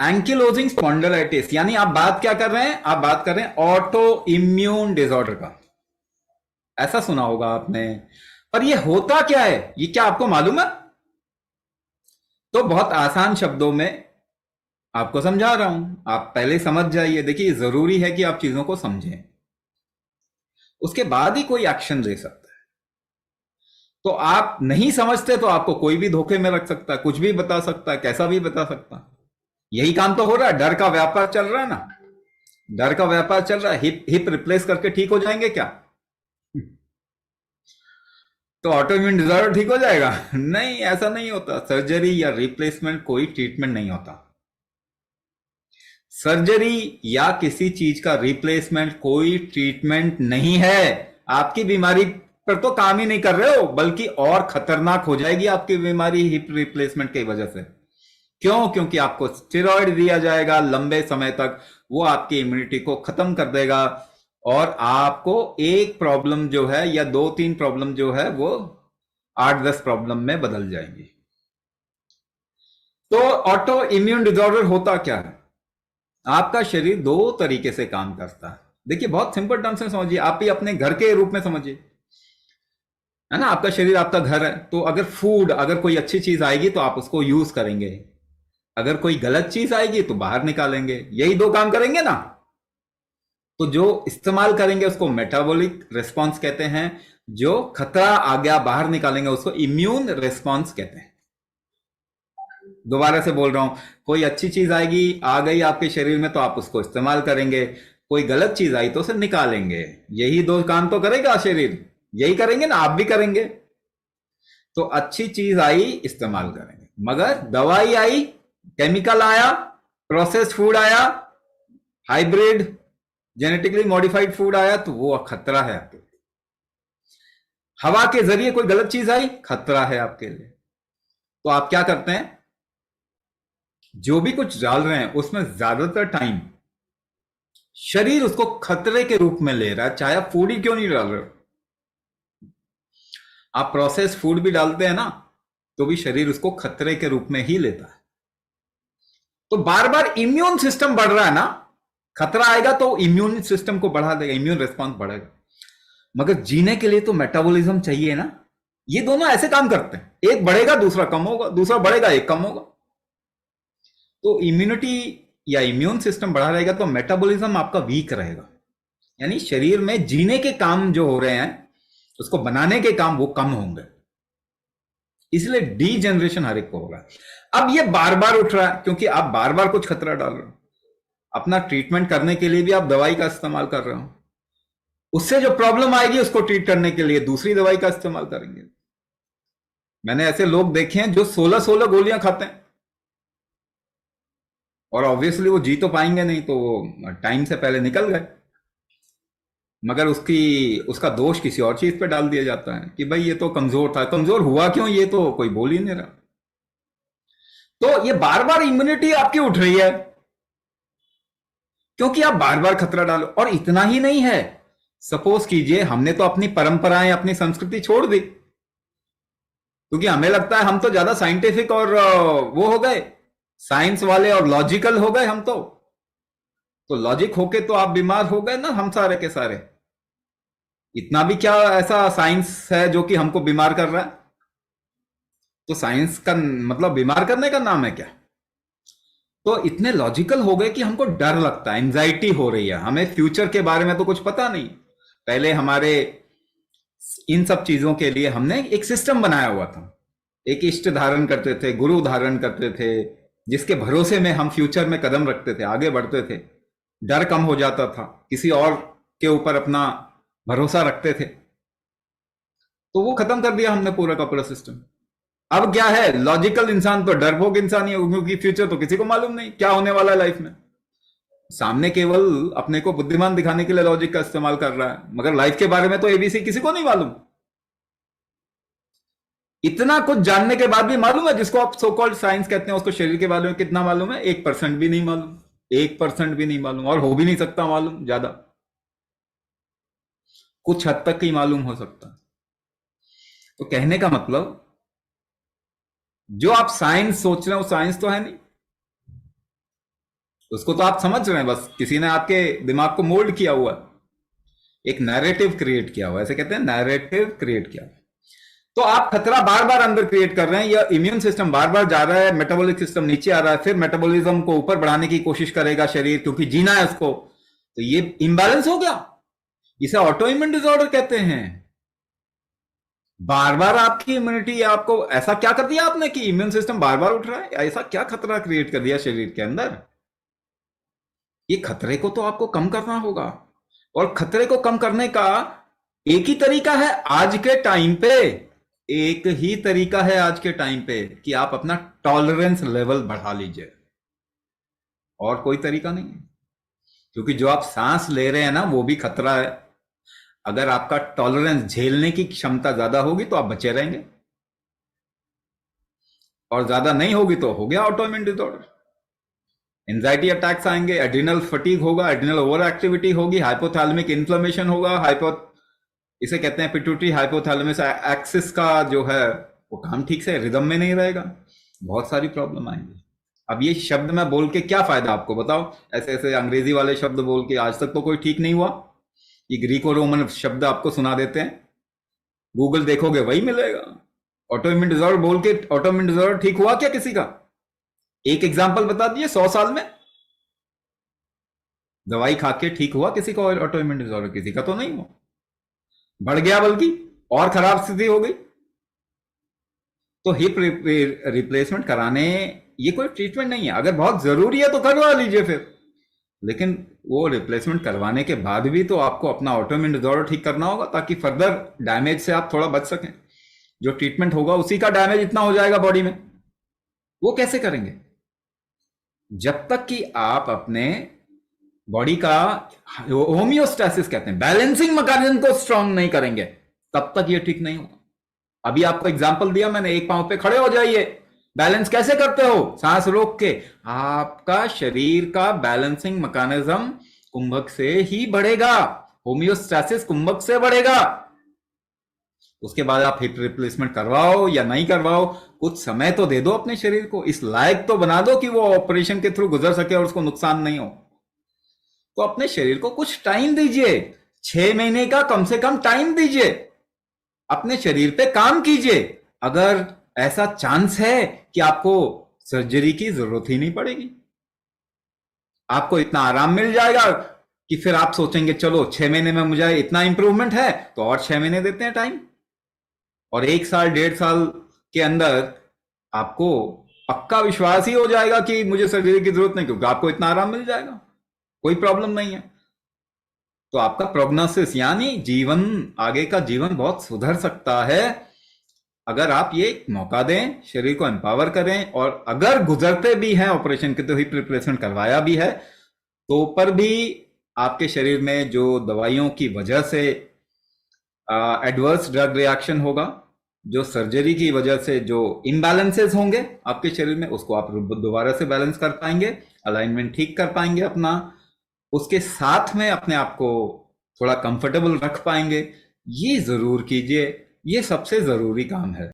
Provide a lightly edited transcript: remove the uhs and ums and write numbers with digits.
Ankylosing spondylitis, यानी आप बात क्या कर रहे हैं, आप बात कर रहे हैं ऑटो इम्यून डिसऑर्डर का। ऐसा सुना होगा आपने, पर ये होता क्या है, ये क्या आपको मालूम है? तो बहुत आसान शब्दों में आपको समझा रहा हूं, आप पहले समझ जाइए। देखिए, जरूरी है कि आप चीजों को समझें, उसके बाद ही कोई एक्शन ले सकते हैं। तो आप नहीं समझते तो आपको कोई भी धोखे में रख सकता है, कुछ भी बता सकता है, कैसा भी बता सकता है। यही काम तो हो रहा है, डर का व्यापार चल रहा है ना। डर का व्यापार चल रहा है। हिप हिप रिप्लेस करके ठीक हो जाएंगे क्या? तो ऑटोइम्यून डिसऑर्डर ठीक हो जाएगा? नहीं, ऐसा नहीं होता। सर्जरी या रिप्लेसमेंट कोई ट्रीटमेंट नहीं होता। सर्जरी या किसी चीज का रिप्लेसमेंट कोई ट्रीटमेंट नहीं है। आपकी बीमारी पर तो काम ही नहीं कर रहे हो, बल्कि और खतरनाक हो जाएगी आपकी बीमारी हिप रिप्लेसमेंट की वजह से। क्यों? क्योंकि आपको स्टेरॉइड दिया जाएगा लंबे समय तक, वो आपकी इम्यूनिटी को खत्म कर देगा, और आपको एक प्रॉब्लम जो है या दो तीन प्रॉब्लम जो है वो 8-10 प्रॉब्लम में बदल जाएंगी। तो ऑटो इम्यून डिसऑर्डर होता क्या है? आपका शरीर दो तरीके से काम करता है। देखिए, बहुत सिंपल टर्म से समझिए, आप ही अपने घर के रूप में समझिए, है ना। आपका शरीर आपका घर है, तो अगर फूड, अगर कोई अच्छी चीज आएगी तो आप उसको यूज करेंगे, अगर कोई गलत चीज आएगी तो बाहर निकालेंगे। यही दो काम करेंगे ना। तो जो इस्तेमाल करेंगे उसको मेटाबॉलिक रिस्पॉन्स कहते हैं, जो खतरा आ गया बाहर निकालेंगे उसको इम्यून रिस्पॉन्स कहते हैं। दोबारा से बोल रहा हूं, कोई अच्छी चीज आएगी, आ गई आपके शरीर में, तो आप उसको इस्तेमाल करेंगे। कोई गलत चीज आई तो उसे निकालेंगे। यही दो काम तो करेगा शरीर, यही करेंगे ना, आप भी करेंगे। तो अच्छी चीज आई, इस्तेमाल करेंगे, मगर दवाई आई, केमिकल आया, प्रोसेस्ड फूड आया, हाइब्रिड जेनेटिकली मॉडिफाइड फूड आया, तो वो खतरा है आपके लिए। हवा के जरिए कोई गलत चीज आई, खतरा है आपके लिए। तो आप क्या करते हैं, जो भी कुछ डाल रहे हैं उसमें ज्यादातर टाइम शरीर उसको खतरे के रूप में ले रहा है, चाहे आप फूड ही क्यों नहीं डाल रहे हो। आप प्रोसेस फूड भी डालते हैं ना, तो भी शरीर उसको खतरे के रूप में ही लेता है। तो बार बार इम्यून सिस्टम बढ़ रहा है ना, खतरा आएगा तो इम्यून सिस्टम को बढ़ा देगा, इम्यून रिस्पॉन्स बढ़ेगा। मगर जीने के लिए तो मेटाबॉलिज्म चाहिए ना। ये दोनों ऐसे काम करते हैं, एक बढ़ेगा दूसरा कम होगा, दूसरा बढ़ेगा एक कम होगा। तो इम्यूनिटी या इम्यून सिस्टम बढ़ा रहेगा तो मेटाबॉलिज्म आपका वीक रहेगा, यानी शरीर में जीने के काम जो हो रहे हैं, उसको बनाने के काम वो कम होंगे। इसलिए डी जनरेशन हर एक को होगा। अब ये बार बार उठ रहा है क्योंकि आप बार बार कुछ खतरा डाल रहे हो। अपना ट्रीटमेंट करने के लिए भी आप दवाई का इस्तेमाल कर रहे हो, उससे जो प्रॉब्लम आएगी उसको ट्रीट करने के लिए दूसरी दवाई का इस्तेमाल करेंगे। मैंने ऐसे लोग देखे हैं जो 16-16 गोलियां खाते हैं, और ऑब्वियसली वो जी तो पाएंगे नहीं, तो वो टाइम से पहले निकल गए। मगर उसका दोष किसी और चीज पे डाल दिया जाता है कि भाई ये तो कमजोर था। कमजोर हुआ क्यों, ये तो कोई बोल ही नहीं रहा। तो ये बार बार इम्यूनिटी आपकी उठ रही है क्योंकि आप बार बार खतरा डालो। और इतना ही नहीं है, सपोज कीजिए हमने तो अपनी परंपराएं, अपनी संस्कृति छोड़ दी, क्योंकि हमें लगता है हम तो ज्यादा साइंटिफिक और वो हो गए, साइंस वाले और लॉजिकल हो गए हम तो लॉजिक होके तो आप बीमार हो गए ना, हम सारे के सारे। इतना भी क्या ऐसा साइंस है जो कि हमको बीमार कर रहा है? तो साइंस का मतलब बीमार करने का नाम है क्या? तो इतने लॉजिकल हो गए कि हमको डर लगता है, एंजाइटी हो रही है, हमें फ्यूचर के बारे में तो कुछ पता नहीं। पहले हमारे इन सब चीजों के लिए हमने एक सिस्टम बनाया हुआ था, एक इष्ट धारण करते थे, गुरु धारण करते थे, जिसके भरोसे में हम फ्यूचर में कदम रखते थे, आगे बढ़ते थे। डर कम हो जाता था, किसी और के ऊपर अपना भरोसा रखते थे। तो वो खत्म कर दिया हमने, पूरा का पूरा सिस्टम। अब क्या है, लॉजिकल इंसान तो डरपोक इंसान ही है, क्योंकि फ्यूचर तो किसी को मालूम नहीं क्या होने वाला है लाइफ में। सामने केवल अपने को बुद्धिमान दिखाने के लिए लॉजिक का इस्तेमाल कर रहा है, मगर लाइफ के बारे में तो एबीसी किसी को नहीं मालूम। इतना कुछ जानने के बाद भी मालूम है, जिसको आप सो कॉल्ड साइंस कहते हैं, उसको शरीर के बारे में कितना मालूम है? 1% भी नहीं मालूम। 1% भी नहीं मालूम, और हो भी नहीं सकता मालूम ज्यादा, कुछ हद तक ही मालूम हो सकता। तो कहने का मतलब, जो आप साइंस सोच रहे हो साइंस तो है नहीं। उसको तो आप समझ रहे हैं, बस किसी ने आपके दिमाग को मोल्ड किया हुआ है, एक नैरेटिव क्रिएट किया हुआ है, ऐसे कहते हैं नैरेटिव क्रिएट किया हुआ है। तो आप खतरा बार बार अंदर क्रिएट कर रहे हैं, या इम्यून सिस्टम बार बार जा रहा है, मेटाबॉलिक सिस्टम नीचे आ रहा है, फिर मेटाबॉलिज्म को ऊपर बढ़ाने की कोशिश करेगा शरीर, क्योंकि जीना है उसको, तो ये इम्बैलेंस हो गया। इसे ऑटो इम्यून डिसऑर्डर कहते हैं। बार बार आपकी इम्यूनिटी, आपको ऐसा क्या कर दिया आपने कि इम्यून सिस्टम बार बार उठ रहा है, ऐसा क्या खतरा क्रिएट कर दिया शरीर के अंदर। ये खतरे को तो आपको कम करना होगा, और खतरे को कम करने का एक ही तरीका है आज के टाइम पे, एक ही तरीका है आज के टाइम पे, कि आप अपना टॉलरेंस लेवल बढ़ा लीजिए, और कोई तरीका नहीं है। क्योंकि जो आप सांस ले रहे हैं ना, वो भी खतरा है। अगर आपका टॉलरेंस, झेलने की क्षमता ज्यादा होगी तो आप बचे रहेंगे, और ज्यादा नहीं होगी तो हो गया auto immune disorder. Anxiety attacks आएंगे, एड्रिनल फटीग होगा, एड्रिनल ओवर एक्टिविटी होगी, हाइपोथैलेमिक इन्फ्लेमेशन होगा, इसे कहते हैं पिट्यूटरी हाइपोथैलेमस एक्सिस का जो है वो काम ठीक से रिदम में नहीं रहेगा, बहुत सारी प्रॉब्लम आएंगी। अब ये शब्द मैं बोल के क्या फायदा आपको, बताओ। ऐसे ऐसे अंग्रेजी वाले शब्द बोल के आज तक तो कोई ठीक नहीं हुआ। ये ग्रीको रोमन शब्द आपको सुना देते हैं, गूगल देखोगे वही मिलेगा। ऑटो इम्यून डिसऑर्डर बोल के ऑटो इम्यून डिसऑर्डर ठीक हुआ क्या किसी का? एक एग्जाम्पल बता दिए 100 साल में दवाई खा के ठीक हुआ किसी का ऑटो इम्यून डिसऑर्डर? किसी का तो नहीं हुआ, बढ़ गया, बल्कि और खराब स्थिति हो गई। तो हिप रिप्लेसमेंट कराने, ये कोई ट्रीटमेंट नहीं है। अगर बहुत जरूरी है तो करवा लीजिए फिर, लेकिन वो रिप्लेसमेंट करवाने के बाद भी तो आपको अपना ऑटोइम्यून डिसऑर्डर ठीक करना होगा, ताकि फर्दर डैमेज से आप थोड़ा बच सकें। जो ट्रीटमेंट होगा उसी का डैमेज इतना हो जाएगा बॉडी में, वो कैसे करेंगे? जब तक कि आप अपने बॉडी का होम्योस्टैसिस कहते हैं, बैलेंसिंग मैकेनिज्म को स्ट्रांग नहीं करेंगे, तब तक ये ठीक नहीं होगा। अभी आपको एग्जांपल दिया मैंने, एक पांव पे खड़े हो जाइए। बैलेंस कैसे करते हो? सांस रोक के। आपका शरीर का बैलेंसिंग मैकेनिज्म कुंभक से ही बढ़ेगा, होम्योस्टैसिस कुंभक से बढ़ेगा। उसके बाद आप हिप रिप्लेसमेंट करवाओ या नहीं करवाओ, कुछ समय तो दे दो अपने शरीर को, इस लायक तो बना दो कि वो ऑपरेशन के थ्रू गुजर सके और उसको नुकसान नहीं हो। तो अपने शरीर को कुछ टाइम दीजिए, 6 महीने का कम से कम टाइम दीजिए, अपने शरीर पे काम कीजिए। अगर ऐसा चांस है कि आपको सर्जरी की जरूरत ही नहीं पड़ेगी, आपको इतना आराम मिल जाएगा कि फिर आप सोचेंगे चलो 6 महीने में मुझे इतना इंप्रूवमेंट है तो और 6 महीने देते हैं टाइम, और 1 साल 1.5 साल के अंदर आपको पक्का विश्वास ही हो जाएगा कि मुझे सर्जरी की जरूरत नहीं, क्योंकि आपको इतना आराम मिल जाएगा, कोई प्रॉब्लम नहीं है। तो आपका प्रोग्नोसिस यानी जीवन, आगे का जीवन बहुत सुधर सकता है अगर आप ये मौका दें, शरीर को एम्पावर करें। और अगर गुजरते भी हैं ऑपरेशन के, तो हिप रिप्लेसमेंट करवाया भी है, तो पर भी आपके शरीर में जो दवाइयों की वजह से एडवर्स ड्रग रिएक्शन होगा, जो सर्जरी की वजह से जो इम्बैलेंसेस होंगे आपके शरीर में, उसको आप दोबारा से बैलेंस कर पाएंगे, अलाइनमेंट ठीक कर पाएंगे अपना, उसके साथ में अपने आप को थोड़ा कंफर्टेबल रख पाएंगे। ये जरूर कीजिए, ये सबसे जरूरी काम है।